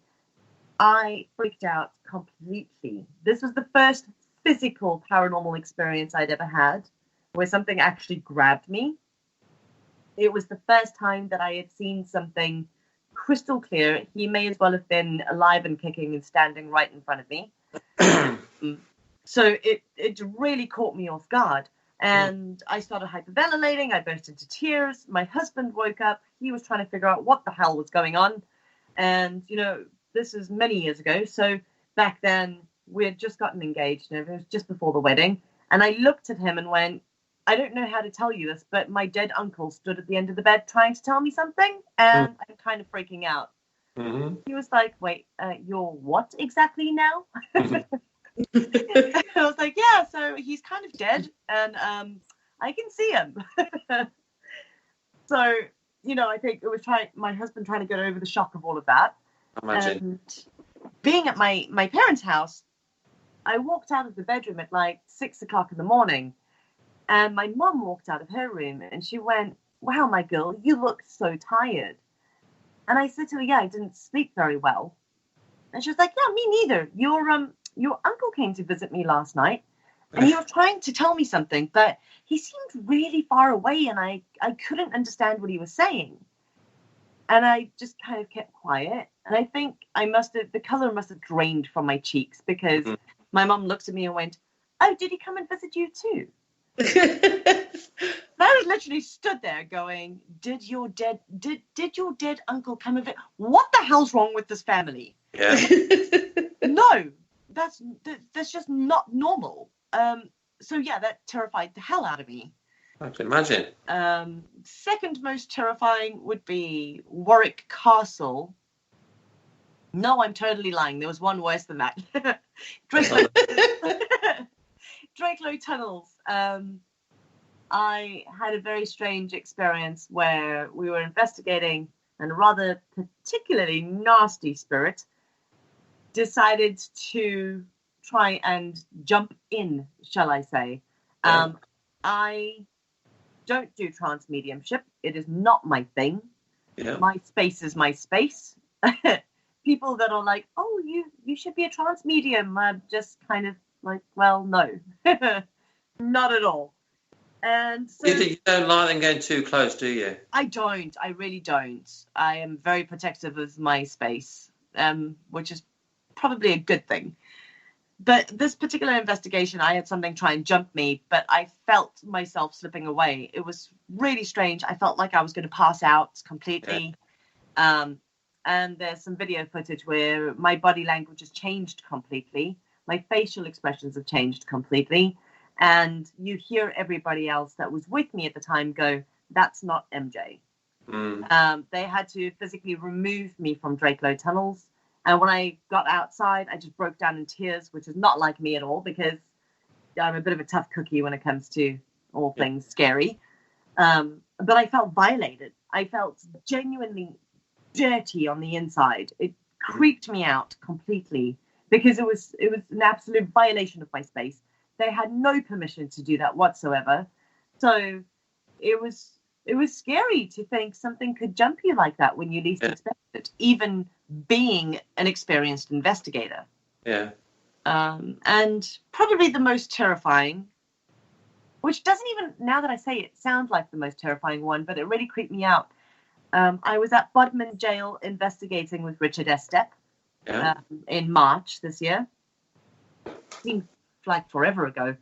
I freaked out completely. This was the first physical paranormal experience I'd ever had where something actually grabbed me. It was the first time that I had seen something crystal clear. He may as well have been alive and kicking and standing right in front of me. So it really caught me off guard. And I started hyperventilating. I burst into tears. My husband woke up. He was trying to figure out what the hell was going on. And, this is many years ago. So back then we had just gotten engaged, and it was just before the wedding. And I looked at him and went, I don't know how to tell you this, but my dead uncle stood at the end of the bed trying to tell me something. And I'm kind of freaking out. Mm-hmm. He was like, wait, you're what exactly now? I was like, yeah, so he's kind of dead, and I can see him. So, I think it was my husband trying to get over the shock of all of that. Imagine. And being at my parents' house, I walked out of the bedroom at like 6 o'clock in the morning, and my mum walked out of her room, and she went, wow, my girl, you look so tired. And I said to her, yeah, I didn't sleep very well. And she was like, yeah, me neither. Your uncle came to visit me last night, and he was trying to tell me something, but he seemed really far away, and I couldn't understand what he was saying. And I just kind of kept quiet. And I think the color must have drained from my cheeks, because my mum looked at me and went, oh, did he come and visit you too? I was literally stood there going, did your dead uncle come and visit? What the hell's wrong with this family? Yeah. No, that's just not normal. So yeah, that terrified the hell out of me. I can imagine. Second most terrifying would be Warwick Castle. No, I'm totally lying. There was one worse than that. Drakelow Tunnels. I had a very strange experience where we were investigating, and a rather particularly nasty spirit decided to try and jump in, shall I say. I don't do trance mediumship. It is not my thing. Yeah. My space is my space. People that are like, oh, you should be a trance medium, I'm just kind of like, well, no. Not at all. And so you don't like them getting too close, do you? I don't. I really don't. I am very protective of my space, which is probably a good thing. But this particular investigation, I had something try and jump me, but I felt myself slipping away. It was really strange. I felt like I was going to pass out completely. Yeah. And there's some video footage where my body language has changed completely. My facial expressions have changed completely. And you hear everybody else that was with me at the time go, that's not MJ. They had to physically remove me from Drakelow Tunnels. And when I got outside, I just broke down in tears, which is not like me at all, because I'm a bit of a tough cookie when it comes to all things scary. But I felt violated. I felt genuinely dirty on the inside. It creeped me out completely, because it was an absolute violation of my space. They had no permission to do that whatsoever. So it was scary to think something could jump you like that when you least expect it, even being an experienced investigator. Yeah. And probably the most terrifying, which doesn't even, now that I say it, sound like the most terrifying one, but it really creeped me out. I was at Bodmin Jail investigating with Richard Estep in March this year. Seemed like forever ago.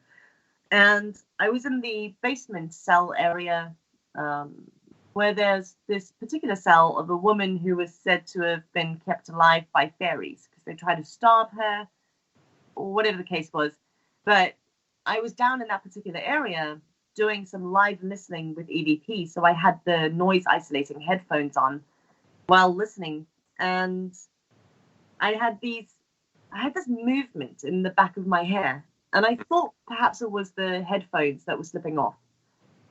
And I was in the basement cell area where there's this particular cell of a woman who was said to have been kept alive by fairies because they tried to starve her, or whatever the case was. But I was down in that particular area doing some live listening with EVP, so I had the noise isolating headphones on while listening, and I had this movement in the back of my hair, and I thought perhaps it was the headphones that were slipping off.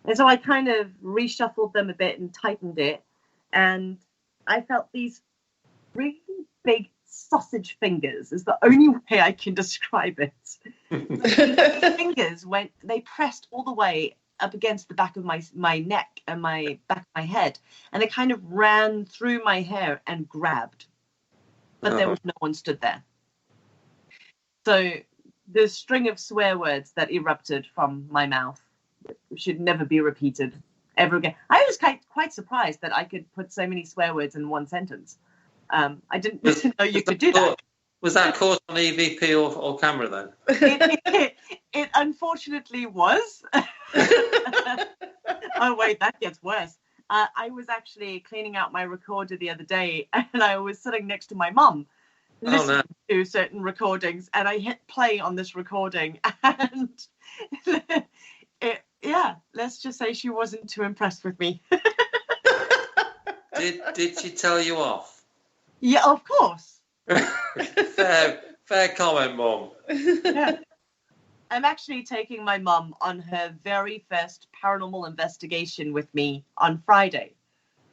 And so I kind of reshuffled them a bit and tightened it, and I felt these really big sausage fingers is the only way I can describe it. The fingers they pressed all the way up against the back of my neck and my back of my head, and they kind of ran through my hair and grabbed. But there was no one stood there. So the string of swear words that erupted from my mouth should never be repeated ever again. I was quite surprised that I could put so many swear words in one sentence. I didn't know you could do that. Was that caught on EVP or camera then? It unfortunately was. Oh, wait, that gets worse. I was actually cleaning out my recorder the other day, and I was sitting next to my mum listening to certain recordings, and I hit play on this recording, and let's just say she wasn't too impressed with me. Did she tell you off? Yeah, of course. Fair comment, Mum. Yeah. I'm actually taking my mum on her very first paranormal investigation with me on Friday.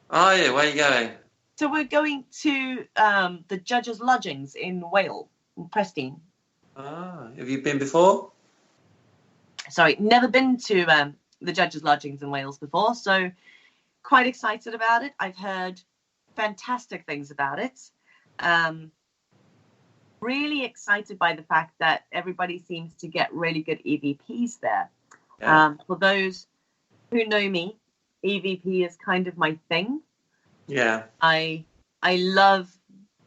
Are you? Where are you going? So we're going to the Judges' Lodgings in Wales, in Preston. Ah, have you been before? Sorry, never been to the Judges' Lodgings in Wales before, so quite excited about it. I've heard fantastic things about it. Really excited by the fact that everybody seems to get really good EVPs there. Yeah. For those who know me, EVP is kind of my thing. Yeah. I love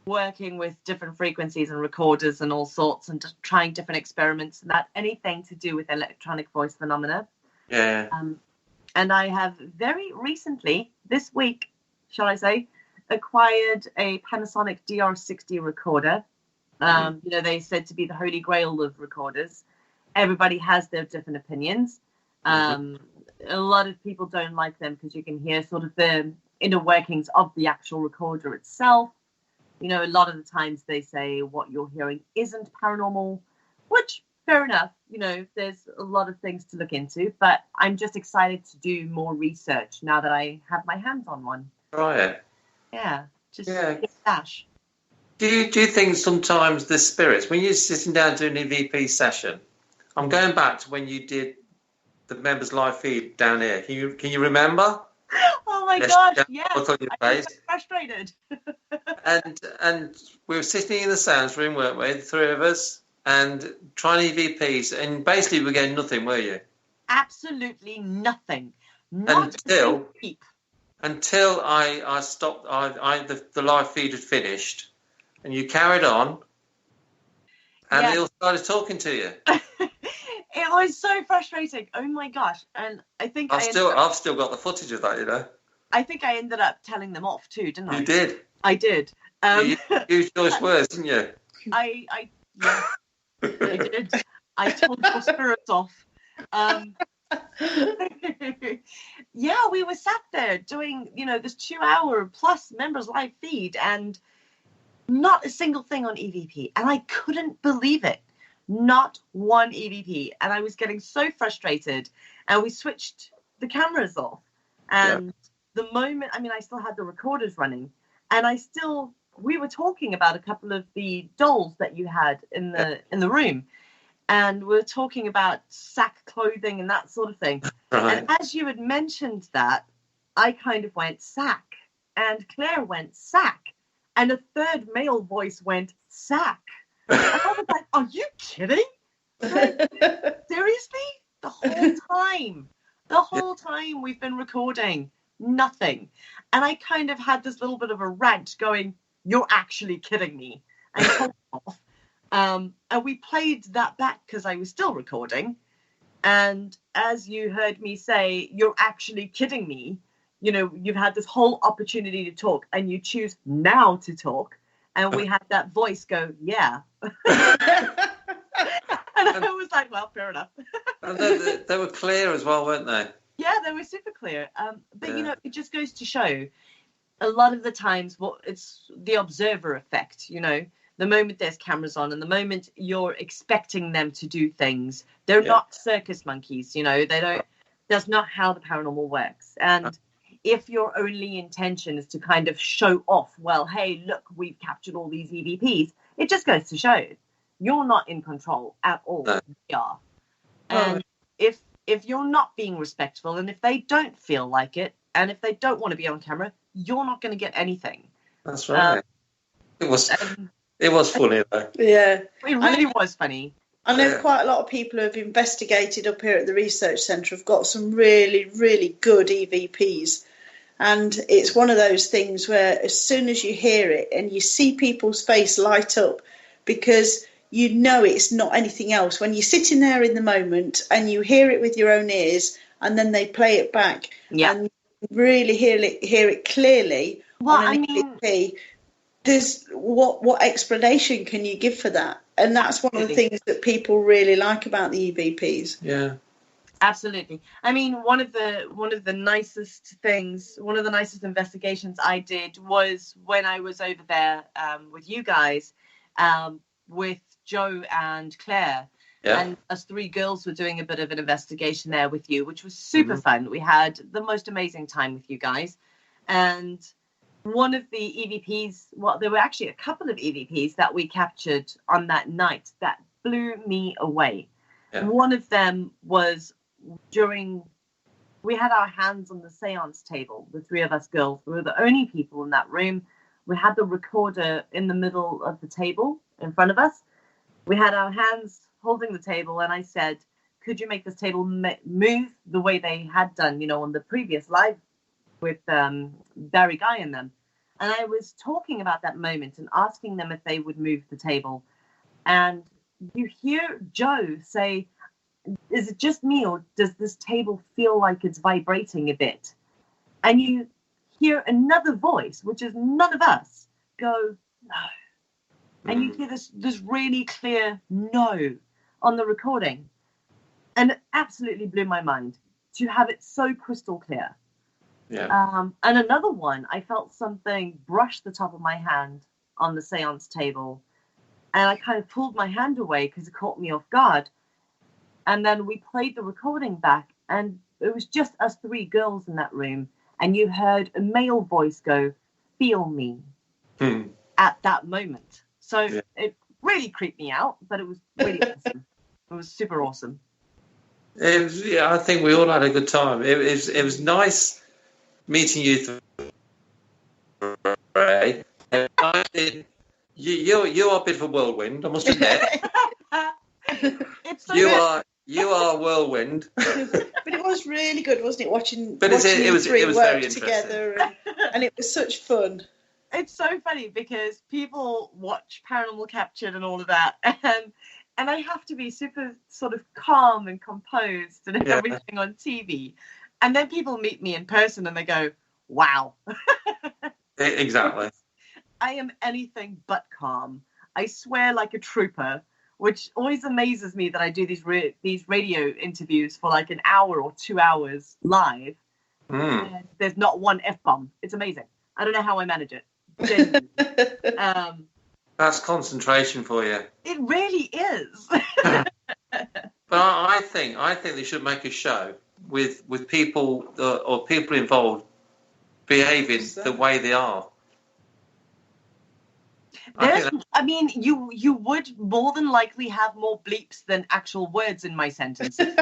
working with different frequencies and recorders and all sorts, and just trying different experiments about anything to do with electronic voice phenomena. Yeah. And I have very recently, this week, shall I say, acquired a Panasonic DR60 recorder. They said to be the holy grail of recorders. Everybody has their different opinions. A lot of people don't like them because you can hear sort of the inner workings of the actual recorder itself. You know, a lot of the times they say what you're hearing isn't paranormal, which, fair enough. You know, there's a lot of things to look into, but I'm just excited to do more research now that I have my hands on one. Right. Yeah, just get dash. Do you think sometimes the spirits, when you're sitting down doing an EVP session, I'm going back to when you did the members live feed down here. Can you remember? Oh my gosh, yes. On your face. I was frustrated. and we were sitting in the sounds room, weren't we, the three of us, and trying EVPs, and basically we're getting nothing, were you? Absolutely nothing. Not until I stopped, the live feed had finished. And you carried on, and they all started talking to you. It was so frustrating. Oh my gosh! And I think I've still got the footage of that. You know. I think I ended up telling them off too, didn't I? You did. I did. You used choice words, didn't you? I did. I told your spirits off. We were sat there doing, this 2-hour plus members live feed, and not a single thing on EVP, and I couldn't believe it. Not one EVP, and I was getting so frustrated, and we switched the cameras off, and the moment, I still had the recorders running, and we were talking about a couple of the dolls that you had in the room, and we were talking about sack clothing and that sort of thing. Right. And as you had mentioned that, I kind of went sack, and Claire went sack. And a third male voice went, sack. And I was like, are you kidding? Like, seriously? The whole time we've been recording, nothing. And I kind of had this little bit of a rant going, you're actually kidding me. And told off. And we played that back because I was still recording. And as you heard me say, you're actually kidding me. You've had this whole opportunity to talk, and you choose now to talk. And we had that voice go, yeah. And I was like, well, fair enough. And they were clear as well, weren't they? Yeah, they were super clear. But, it just goes to show a lot of the times it's the observer effect, The moment there's cameras on and the moment you're expecting them to do things, they're not circus monkeys, that's not how the paranormal works. And if your only intention is to kind of show off, well, hey, look, we've captured all these EVPs, it just goes to show you're not in control at all. No. We are. And if you're not being respectful, and if they don't feel like it, and if they don't want to be on camera, you're not going to get anything. That's right. It was funny, though. Yeah. It really was funny. I know quite a lot of people who have investigated up here at the research centre have got some really, really good EVPs. And it's one of those things where as soon as you hear it and you see people's face light up, because it's not anything else. When you're sitting there in the moment and you hear it with your own ears and then they play it back and really hear it clearly on an EVP. There's what explanation can you give for that? And that's one of the things that people really like about the EVPs. Yeah. Absolutely. I mean, one of the nicest things, one of the nicest investigations I did was when I was over there with you guys, with Joe and Claire. Yeah. And us three girls were doing a bit of an investigation there with you, which was super fun. We had the most amazing time with you guys. And one of the EVPs, well, there were actually a couple of EVPs that we captured on that night that blew me away. Yeah. One of them was we had our hands on the seance table, the three of us girls. We were the only people in that room. We had the recorder in the middle of the table in front of us. We had our hands holding the table, and I said, could you make this table move the way they had done, on the previous live with Barry Guy and them? And I was talking about that moment and asking them if they would move the table. And you hear Joe say, is it just me, or does this table feel like it's vibrating a bit? And you hear another voice, which is none of us, go, no. And you hear this really clear no on the recording. And it absolutely blew my mind to have it so crystal clear. Yeah. And another one, I felt something brush the top of my hand on the seance table. And I kind of pulled my hand away because it caught me off guard. And then we played the recording back, and it was just us three girls in that room. And you heard a male voice go, feel me, at that moment. So it really creeped me out, but it was really awesome. It was super awesome. I think we all had a good time. It was nice meeting you three. You are a bit of a whirlwind, I must admit. It's so You are a whirlwind. But it was really good, wasn't it? Watching it was three very work interesting together, and it was such fun. It's so funny because people watch Paranormal Captured and all of that, and I have to be super sort of calm and composed and everything on TV. And then people meet me in person and they go, wow. Exactly. I am anything but calm. I swear like a trooper, which always amazes me that I do these radio interviews for like an hour or 2 hours live. And there's not one F-bomb. It's amazing. I don't know how I manage it. That's concentration for you. It really is. But I think they should make a show with people or people involved behaving the way they are. I mean, you would more than likely have more bleeps than actual words in my sentence. It'd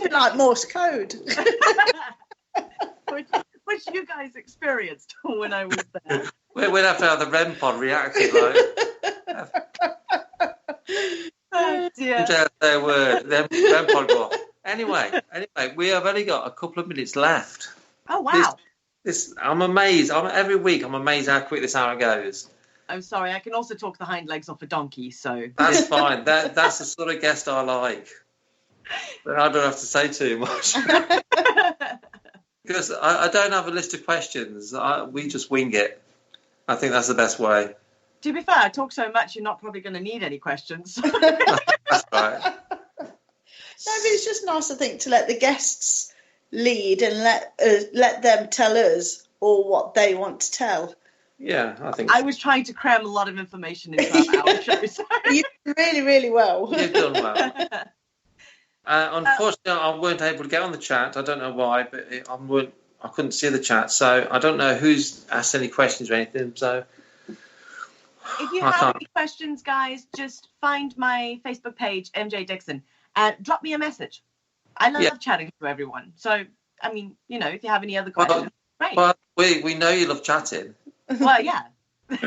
be like Morse code. Which you guys experienced when I was there. We'd have to have the REM pod reacting like. Oh dear. Their word. The REM pod go. Anyway, we have only got a couple of minutes left. Oh wow. I'm amazed. Every week I'm amazed how quick this hour goes. I'm sorry. I can also talk the hind legs off a donkey, so that's fine. That's the sort of guest I like. But I don't have to say too much. Because I don't have a list of questions. We just wing it. I think that's the best way. To be fair, I talk so much, you're not probably going to need any questions. That's right. No, but it's just nice, I think, to let the guests lead and let them tell us all what they want to tell. Yeah, I think I was trying to cram a lot of information into our show. So. You did really, really well. You've done well. Unfortunately, I weren't able to get on the chat. I don't know why, but I couldn't see the chat. So I don't know who's asked any questions or anything. So if you have any questions, guys, just find my Facebook page, MJ Dickson, and drop me a message. I love chatting to everyone. So, I mean, if you have any other questions, great. Well, we know you love chatting. Well, yeah. And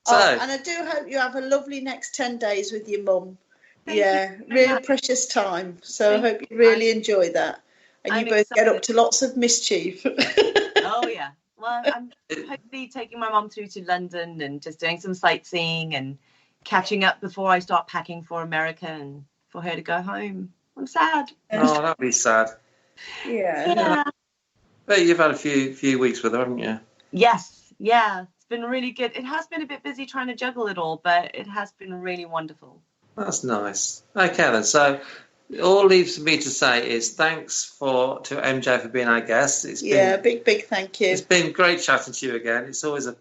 I do hope you have a lovely next 10 days with your mum. Really precious time. So I hope you really enjoy that. And you both get up to lots of mischief. Oh, yeah. Well, I'm hopefully taking my mum through to London and just doing some sightseeing and catching up before I start packing for America and for her to go home. I'm sad. Oh, that'd be sad. Yeah. But you've had a few weeks with her, haven't you? Yes. Yeah. It's been really good. It has been a bit busy trying to juggle it all, but it has been really wonderful. That's nice. Okay then. So all leaves me to say is thanks to MJ for being our guest. It's been, big thank you. It's been great chatting to you again. It's always a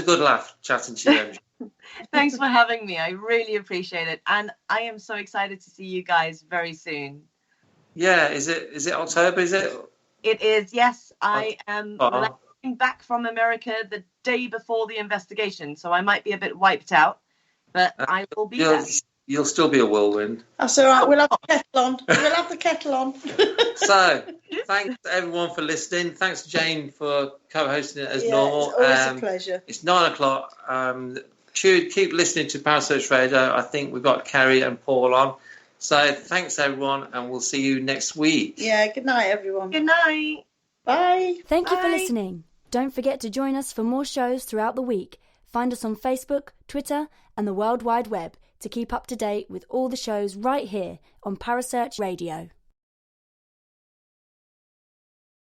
good laugh chatting to you, MJ. Thanks for having me. I really appreciate it, and I am so excited to see you guys very soon. Yeah, is it October? Is it? It is. Yes, I am landing back from America the day before the investigation, so I might be a bit wiped out, but I will be back. You'll still be a whirlwind. That's all right. We'll have the kettle on. We'll have the kettle on. So, thanks to everyone for listening. Thanks to Jane for co-hosting it as normal. It's always a pleasure. It's 9:00. Keep listening to Parasearch Radio. I think we've got Carrie and Paul on. So, thanks everyone, and we'll see you next week. Yeah. Good night, everyone. Good night. Bye. Thank you for listening. Don't forget to join us for more shows throughout the week. Find us on Facebook, Twitter, and the World Wide Web to keep up to date with all the shows right here on Parasearch Radio.